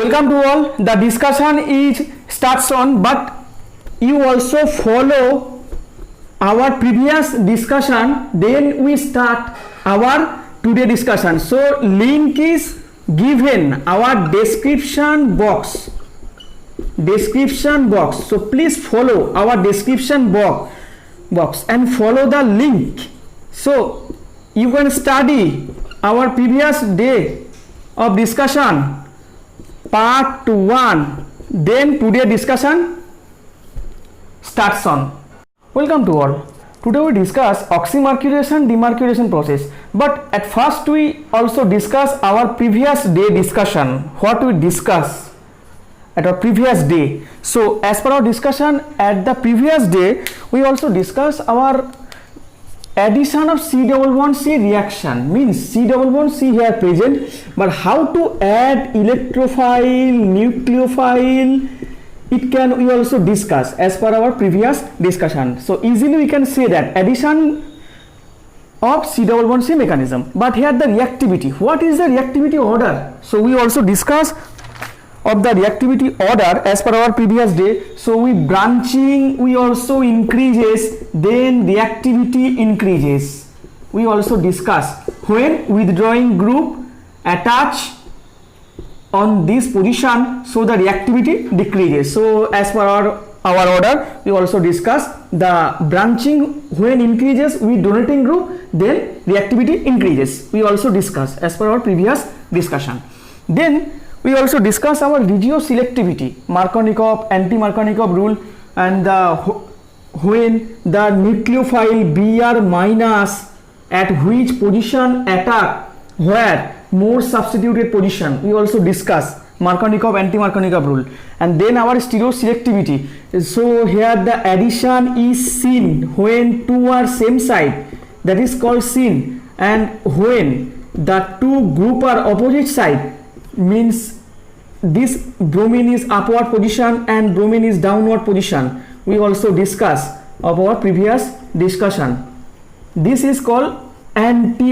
Welcome to all. The discussion is starts on, but you also follow our previous discussion. Then we start our today discussion. So link is given our description box. So please follow our description box and follow the link. So you can study our previous day of discussion. Part 1, then today discussion starts on. Welcome to all. Today we discuss oxymercuration demercuration process, but at first we also discuss our previous day discussion, what we discuss at our previous day. So as per our discussion at the previous day, we also discuss our addition of C double bond C reaction, means C double bond C here present, but how to add electrophile, nucleophile, it can we also discuss as per our previous discussion. So easily we can say that addition of C double bond C mechanism, but here the reactivity, what is the reactivity order? So we also discuss of the reactivity order as per our previous day. So we branching, we also increases, then reactivity increases. We also discuss when withdrawing group attach on this position, so the reactivity decreases. So as per our order, we also discuss the branching when increases with donating group, then reactivity increases. We also discuss as per our previous discussion. Then we also discuss our regioselectivity, Markovnikov, anti-Markovnikov rule, and when the nucleophile Br minus at which position attack where more substituted position. We also discuss Markovnikov, anti-Markovnikov rule, and then our stereoselectivity. So here the addition is seen when two are same side, that is called seen, and when the two group are opposite side, means this bromine is upward position and bromine is downward position. We also discuss of our previous discussion. This is called anti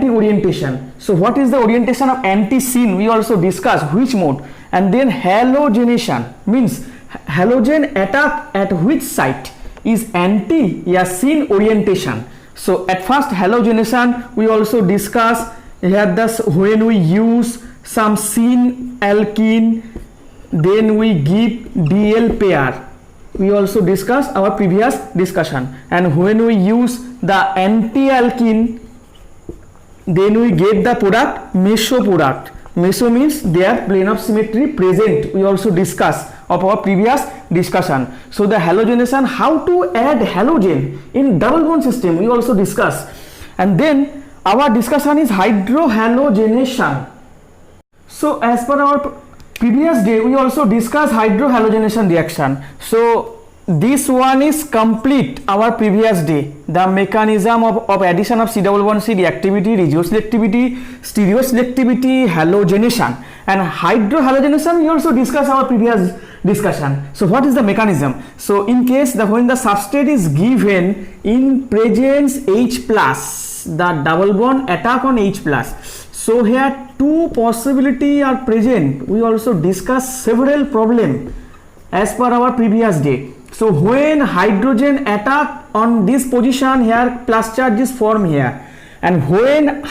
orientation. So what is the orientation of anti-syn? We also discuss which mode, and then halogenation, means halogen attack at which site is anti syn orientation. So at first halogenation we also discuss here thus when we use some syn alkene, then we give DL pair. We also discuss our previous discussion, and when we use the anti-alkene, then we get the product meso product. Meso means their plane of symmetry present. We also discuss of our previous discussion. So the halogenation, how to add halogen in double bond system, we also discuss. And then our discussion is hydrohalogenation. So as per our previous day, we also discuss hydrohalogenation reaction. So this one is complete our previous day, the mechanism of addition of C double bond C reactivity, regioselectivity, stereoselectivity, halogenation, and hydrohalogenation we also discuss our previous discussion. So what is the mechanism? So in case when the substrate is given in presence H plus, the double bond attack on H plus. So here two possibility are present. We also discuss several problem as per our previous day. So when hydrogen attack on this position, here plus charge is formed here, and when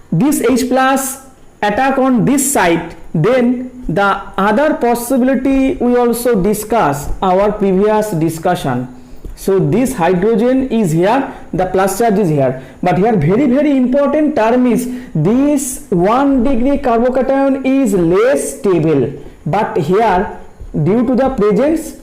this H plus attack on this side, then the other possibility we also discuss our previous discussion. So this hydrogen is here, the plus charge is here, but here very important term is this 1 degree carbocation is less stable, but here due to the presence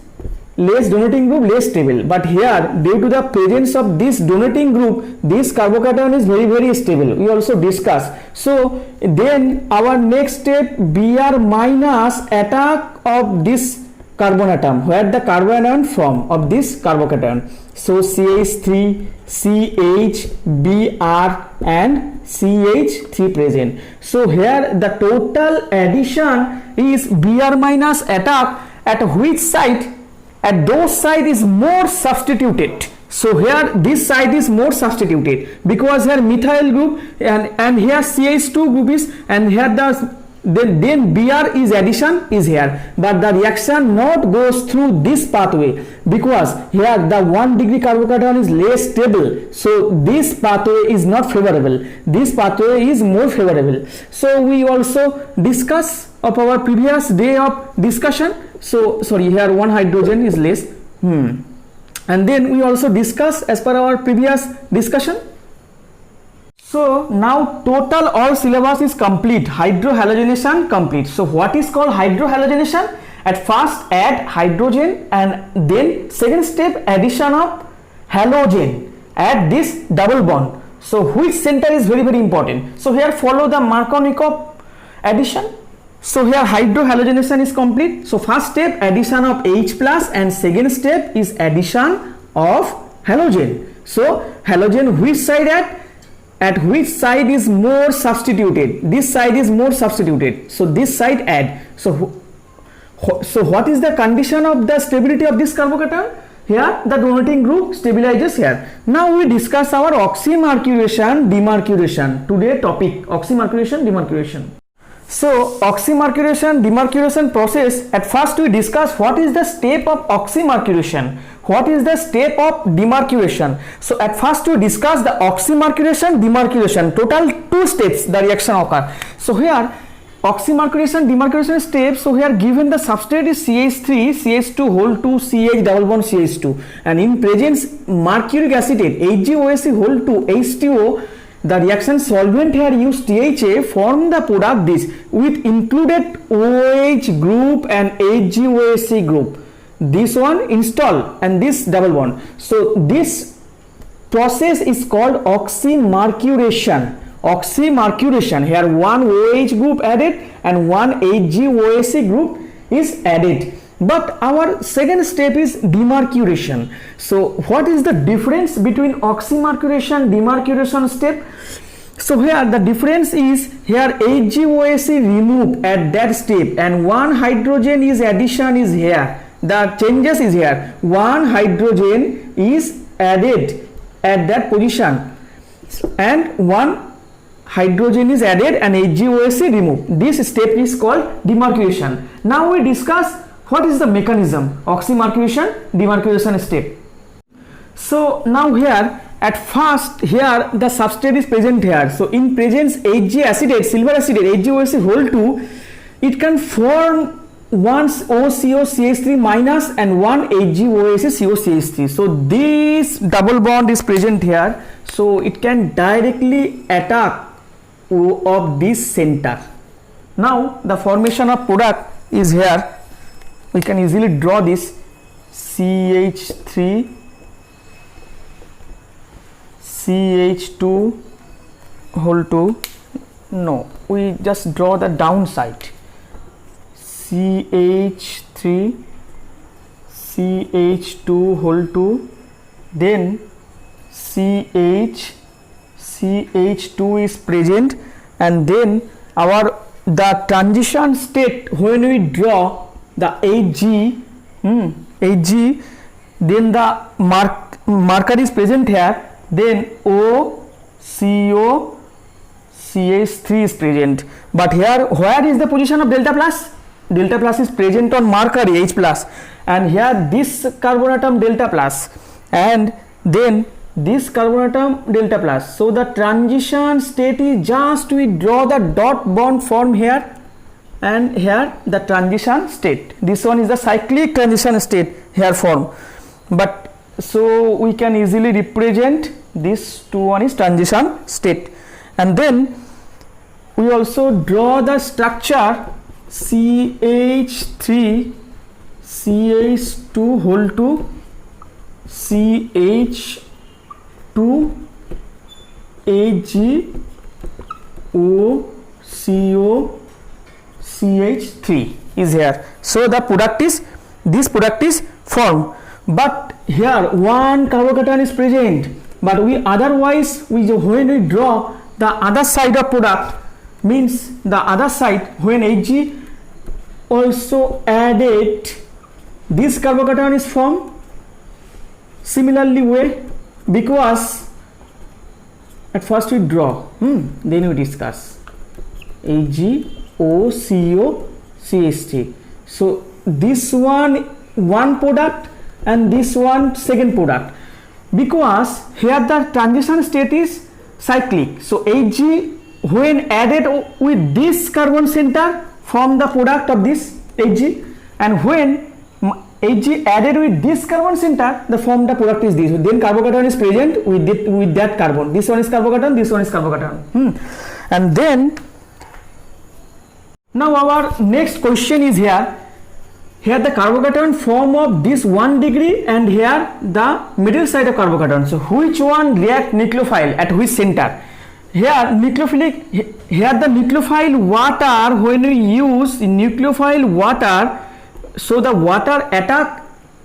less donating group less stable, but here due to the presence of this donating group this carbocation is very stable. We also discuss. So then our next step, Br minus attack of this carbon atom, where the carbon atom form of this carbocation. So CH3, CH, Br and CH3 present. So here the total addition is Br minus attack at which site? At those side is more substituted. So here this side is more substituted because here methyl group and here CH2 group is, and here then Br is addition is here, but the reaction not goes through this pathway because here the 1 degree carbocation is less stable, so this pathway is not favorable, this pathway is more favorable. So we also discuss of our previous day of discussion. So sorry, here 1 hydrogen is less, and then we also discuss as per our previous discussion. So now total all syllabus is complete, hydrohalogenation complete. So what is called hydrohalogenation? At first add hydrogen and then second step addition of halogen at this double bond. So which center is very important. So here follow the Markovnikov addition. So here hydrohalogenation is complete. So first step addition of H plus and second step is addition of halogen. So halogen which side at which side is more substituted? This side is more substituted, so this side add. So what is the condition of the stability of this carbocation? Here the donating group stabilizes here. Now we discuss our oxymercuration demercuration. Today topic oxymercuration demercuration. So oxymercuration demercuration process, at first we discuss what is the step of oxymercuration, what is the step of demercuration. So at first we discuss the oxymercuration demercuration, total 2 steps the reaction occur. So here oxymercuration demercuration steps, so here given the substrate is CH3 CH2 whole 2 CH double bond CH2, and in presence mercuric acetate HgOSC whole 2 H2O, the reaction solvent here used THA form the product this with included OH group and HgOSC group. This one install and this double bond. So this process is called oxymercuration. Oxymercuration, here one OH group added and one HgOSC group is added. But our second step is demercuration. So what is the difference between oxymercuration demercuration step? So here the difference is here HgOSC removed at that step and one hydrogen is addition is here. The changes is here. One hydrogen is added at that position and one hydrogen is added and HgOSC removed. This step is called demercuration. Now we discuss what is the mechanism oxymercuration demercuration step. So now here at first here the substrate is present here. So in presence Hg acetate silver acetate HgOSC whole 2, it can form one OCOCH3 minus and one HgOSC COCH3. So this double bond is present here, so it can directly attack O of this center. Now the formation of product is here. We can easily draw this CH3 CH2 whole 2. No, we just draw the downside. CH3 CH2 whole 2, then CH2 is present, and then the transition state when we draw the Hg, then the marker is present here, then O CO CH3 is present. But here where is the position of delta plus? Delta plus is present on marker H plus, and here this carbon atom delta plus, and then this carbon atom delta plus. So the transition state is just we draw the dot bond form here, and here the transition state. This one is the cyclic transition state here form. But so we can easily represent this 2 one is transition state, and then we also draw the structure CH3 CH2 whole 2 CH2 HgO CO CH3 is here. So the product is, this product is formed, but here one carbocation is present, but we otherwise when we draw the other side of product, means the other side when Hg also added, this carbocation is formed similarly way, because at first we draw, then we discuss Hg HgOCOCH3. So this one product and this one second product, because here the transition state is cyclic. So Hg when added with this carbon center form the product of this Hg, and when Hg added with this carbon center the form the product is this. Then carbocation is present with that carbon. This one is carbocation, this one is carbocation. And then now our next question is here the carbocation form of this 1 degree and here the middle side of carbocation. So which one react nucleophile at which center? Here the nucleophile water, when we use nucleophile water, so the water attack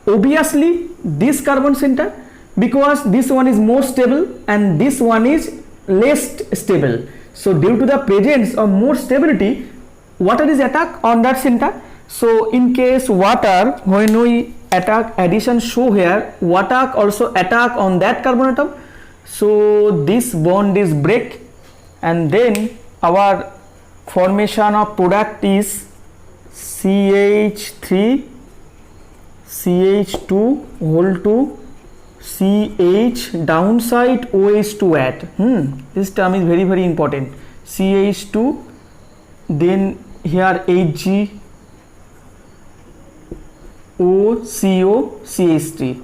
obviously this carbon center, because this one is more stable and this one is less stable. So due to the presence of more stability, water is attack on that center. So in case water, when we attack addition, show here water also attack on that carbon atom. So this bond is break, and then our formation of product is CH3 CH2 whole 2 CH downside OH2 add. This term is very important. CH2, then here Hg OCOCH3.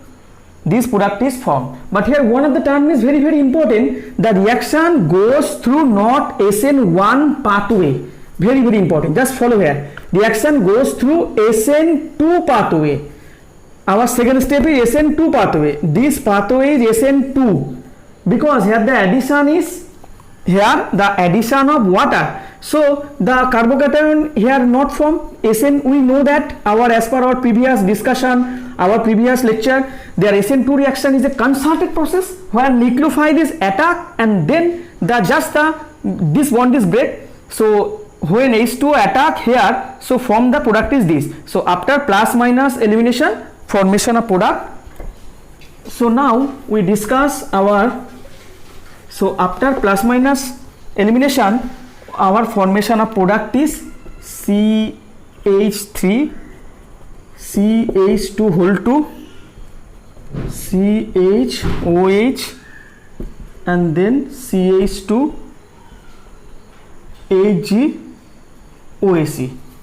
This product is formed. But here one of the term is very important. The reaction goes through not SN1 pathway. Very important. Just follow here. Reaction goes through SN2 pathway. Our second step is SN2 pathway. This pathway is SN2, because here the addition is the addition of water. So the carbocation here not form SN. We know that as per our previous discussion, our previous lecture, their SN2 reaction is a concerted process where nucleophile is attacked and then this bond is break. So when H2 attack here, so form the product is this. So after plus minus elimination, formation of product. So now we discuss so after plus minus elimination, our formation of product is CH3 CH2 whole 2 CHOH and then CH2 HgOAc,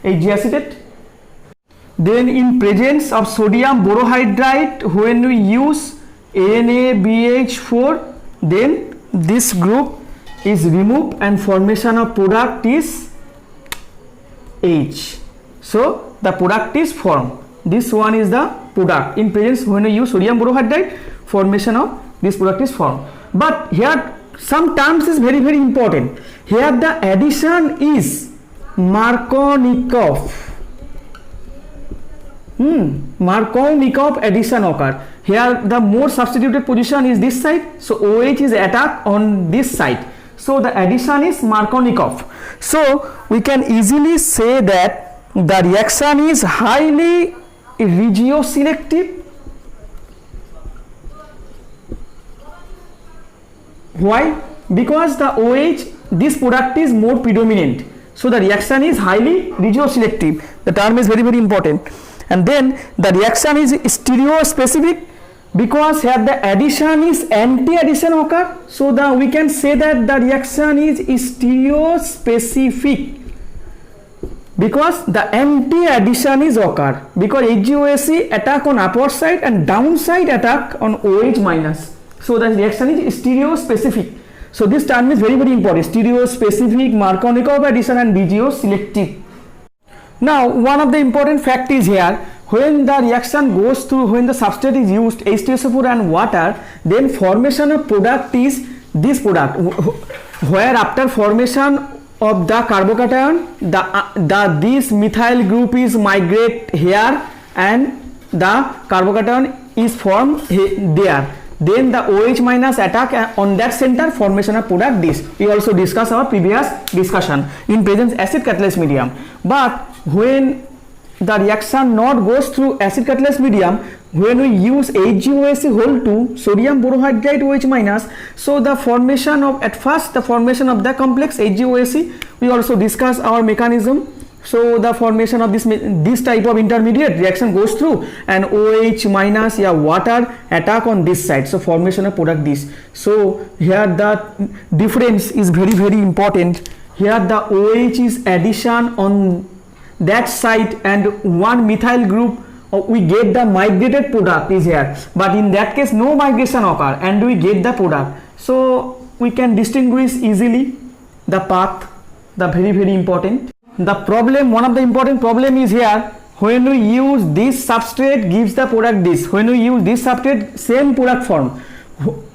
Hg acetate. Then in presence of sodium borohydride, when we use NaBH4, then this group is removed and formation of product is H. So the product is formed. This one is the product. In presence, when we use sodium borohydride, formation of this product is formed. But here some terms is very important. Here the addition is Markovnikov. Markovnikov addition occur. Here the more substituted position is this side, so OH is attack on this side. So the addition is Markovnikov. So we can easily say that the reaction is highly regioselective. Why? Because the OH, this product is more predominant. So the reaction is highly regioselective. The term is very important. And then the reaction is stereospecific, because here the addition is anti-addition occur. So we can say that the reaction is stereospecific because the anti-addition is occur, because HgOAc attack on upward side and downside attack on OH minus. So the reaction is stereospecific. So this term is very important. Stereospecific, Markovnikov addition and regioselective. Now one of the important fact is here, when the reaction goes through, when the substrate is used H2SO4 and water, then formation of product is this product, where after formation of the carbocation, this methyl group is migrate here and the carbocation is formed there. Then the OH minus attack on that center, formation of product this. We also discussed our previous discussion in presence acid catalyst medium. But when the reaction not goes through acid catalyst medium, when we use HgOAc whole 2 sodium borohydride OH minus, so the formation of, at first the formation of the complex HgOAc, we also discuss our mechanism. So the formation of this type of intermediate reaction goes through and OH minus water attack on this side, so formation of product this. So here the difference is very very important. Here the OH is addition on that side and one methyl group, we get the migrated product is here, but in that case no migration occur and we get the product. So we can distinguish easily the path, the very very important. The problem, one of the important problem is here, when we use this substrate gives the product this, when we use this substrate same product form.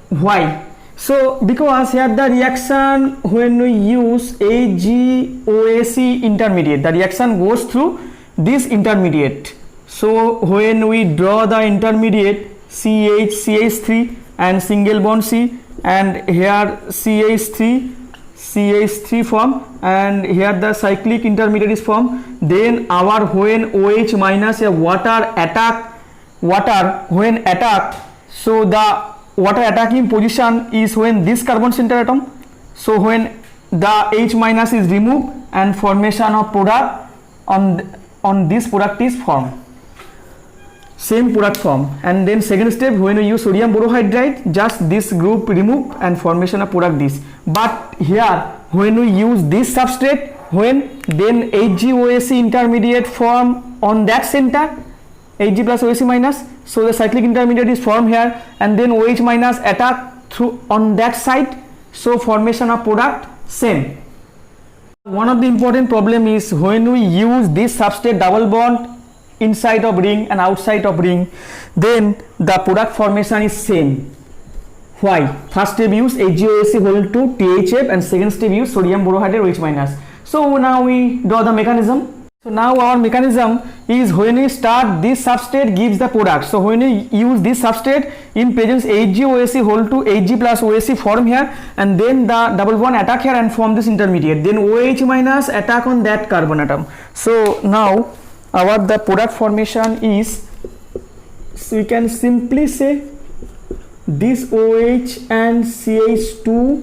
Why? So because here the reaction, when we use HgOAc intermediate, the reaction goes through this intermediate. So when we draw the intermediate CH3 and single bond C, and here CH3 form, and here the cyclic intermediate is formed, then our when OH minus water attack, when attack, so the water attacking position is when this carbon center atom, so when the H minus is removed and formation of product on this product is formed, same product form. And then second step, when we use sodium borohydride, just this group remove and formation of product this. But here when we use this substrate, when then HgOAc intermediate form on that center, Hg plus OAc minus, so the cyclic intermediate is formed here, and then OH minus attack through on that side, so formation of product same. One of the important problem is when we use this substrate double bond inside of ring and outside of ring, then the product formation is same. Why? First step use HgOAc whole 2 THF and second step use sodium borohydride OH minus. So now we draw the mechanism. So now our mechanism is when we start this substrate gives the product. So when we use this substrate in presence HgOAc whole 2 Hg plus OAc form here, and then the double bond attack here and form this intermediate, then OH minus attack on that carbon atom. So now our the product formation is, so we can simply say this OH and CH2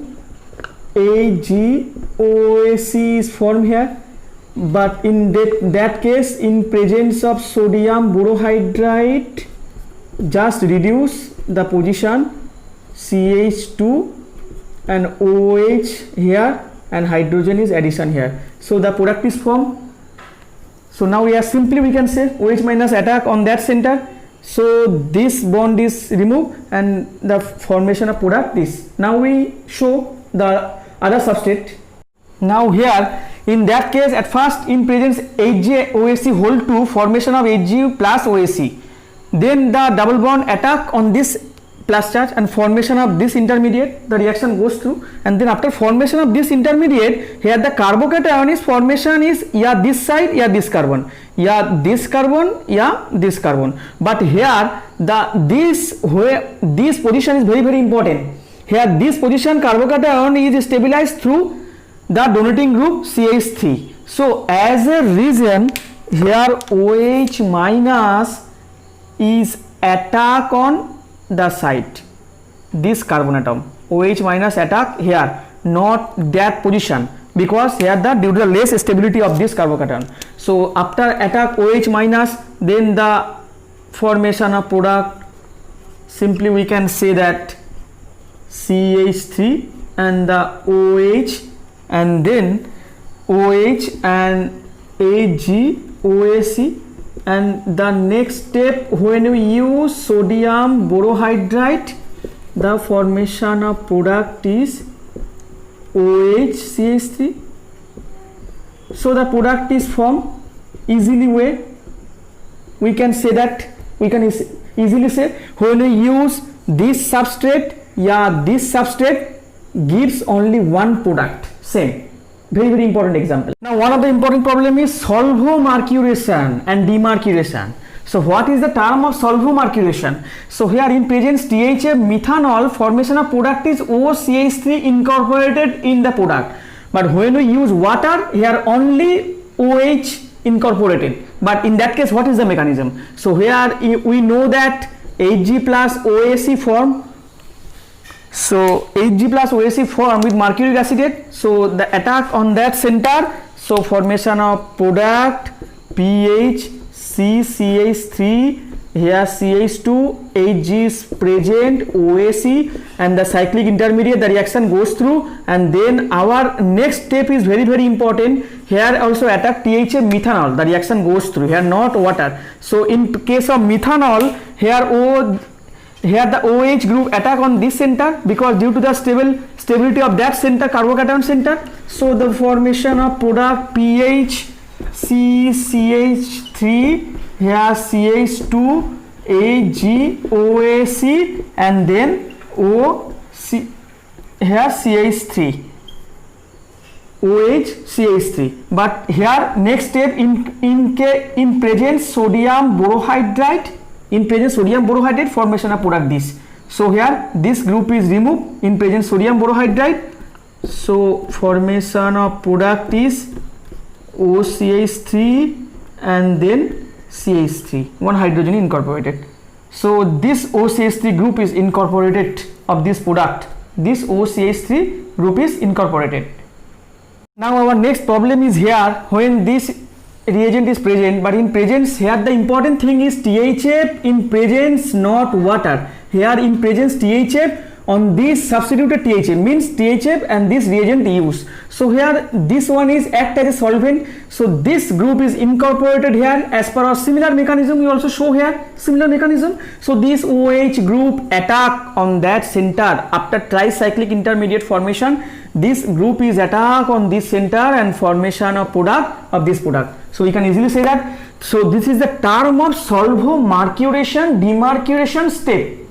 HgOAc is formed here, but in that case in presence of sodium borohydride just reduce the position CH2 and OH here and hydrogen is addition here, so the product is formed. So now we can say OH minus attack on that center, so this bond is removed and the formation of product is. Now we show the other substrate. Now here in that case at first in presence HgOAc whole 2 formation of Hg plus OAc, then the double bond attack on this plus charge and formation of this intermediate, the reaction goes through, and then after formation of this intermediate, here the carbocation is formation is this side this carbon, this carbon, this carbon. But here this position is very very important. Here this position carbocation is stabilized through the donating group CH3. So as a reason here OH minus is attack on the site, this carbon atom, OH minus attack here, not that position, because here due to the less stability of this carbocation. So after attack OH minus, then the formation of product, simply we can say that CH3 and the OH, and then OH and HgOAc, and the next step when we use sodium borohydride, the formation of product is OHCH3. So the product is formed easily way. We can say that, we can easily say when we use this substrate, this substrate gives only one product, same. Very very important example. Now one of the important problem is solvomercuration and demercuration. So what is the term of solvomercuration? So here in presence THF methanol, formation of product is OCH3 incorporated in the product, but when we use water, here only OH incorporated. But in that case what is the mechanism? So here we know that Hg plus OAC form. So Hg plus OAC form with mercuric acetate. So the attack on that center. So formation of product PH CCH3. Here CH2, Hg is present, OAC, and the cyclic intermediate, the reaction goes through, and then our next step is very important. Here also attack THA methanol, the reaction goes through, here not water. So in case of methanol, here the OH group attack on this center because due to the stability of that center, carbocation center. So the formation of product PH CCH3, here CH2, Ag, OAC, and then OC, here CH3, OH, CH3. But here next step in present sodium borohydride, formation of product this. So here this group is removed in present sodium borohydride. So formation of product is OCH3 and then CH3, one hydrogen incorporated. So this OCH3 group is incorporated of this product. This OCH3 group is incorporated. Now our next problem is here when this reagent is present, but in presence here the important thing is THF in presence, not water. Here in presence THF, on this substituted THF means THF and this reagent used. So here this one is act as a solvent. So this group is incorporated here as per our similar mechanism. We also show here similar mechanism. So this OH group attack on that center after tricyclic intermediate formation. This group is attack on this center and formation of product of this product. So we can easily say that. So this is the term of solvo-mercuration demercuration step.